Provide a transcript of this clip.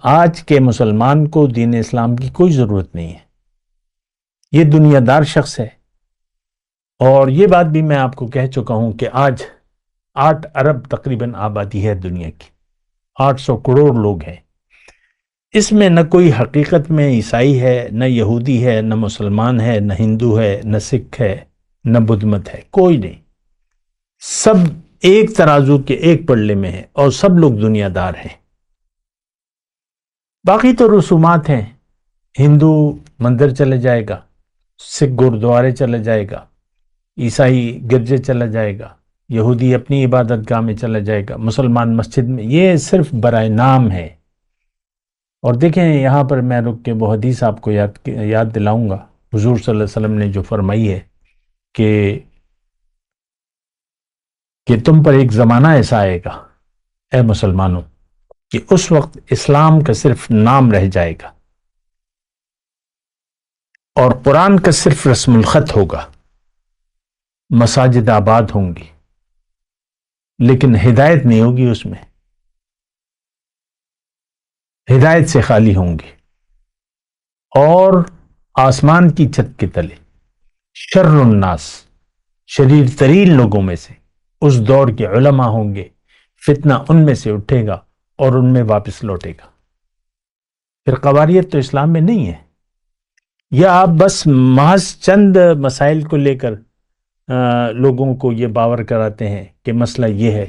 آج کے مسلمان کو دین اسلام کی کوئی ضرورت نہیں ہے، یہ دنیا دار شخص ہے۔ اور یہ بات بھی میں آپ کو کہہ چکا ہوں کہ آج 8 ارب تقریباً آبادی ہے دنیا کی، 800 کروڑ لوگ ہیں۔ اس میں نہ کوئی حقیقت میں عیسائی ہے، نہ یہودی ہے، نہ مسلمان ہے، نہ ہندو ہے، نہ سکھ ہے، نہ بدھ مت ہے، کوئی نہیں۔ سب ایک ترازو کے ایک پلڑے میں ہیں اور سب لوگ دنیا دار ہیں۔ باقی تو رسومات ہیں، ہندو مندر چلے جائے گا، سکھ گردوارے چلا جائے گا، عیسائی گرجے چلا جائے گا، یہودی اپنی عبادت گاہ میں چلا جائے گا، مسلمان مسجد میں، یہ صرف برائے نام ہے۔ اور دیکھیں یہاں پر میں رک کے وہ حدیث آپ کو یاد دلاؤں گا، حضور صلی اللہ علیہ وسلم نے جو فرمائی ہے کہ تم پر ایک زمانہ ایسا آئے گا اے مسلمانوں کہ اس وقت اسلام کا صرف نام رہ جائے گا اور قرآن کا صرف رسم الخط ہوگا، مساجد آباد ہوں گی لیکن ہدایت نہیں ہوگی، اس میں ہدایت سے خالی ہوں گی، اور آسمان کی چھت کے تلے شر الناس، شریر ترین لوگوں میں سے اس دور کے علماء ہوں گے، فتنہ ان میں سے اٹھے گا اور ان میں واپس لوٹے گا۔ پھر قواریت تو اسلام میں نہیں ہے، یا آپ بس محض چند مسائل کو لے کر لوگوں کو یہ باور کراتے ہیں کہ مسئلہ یہ ہے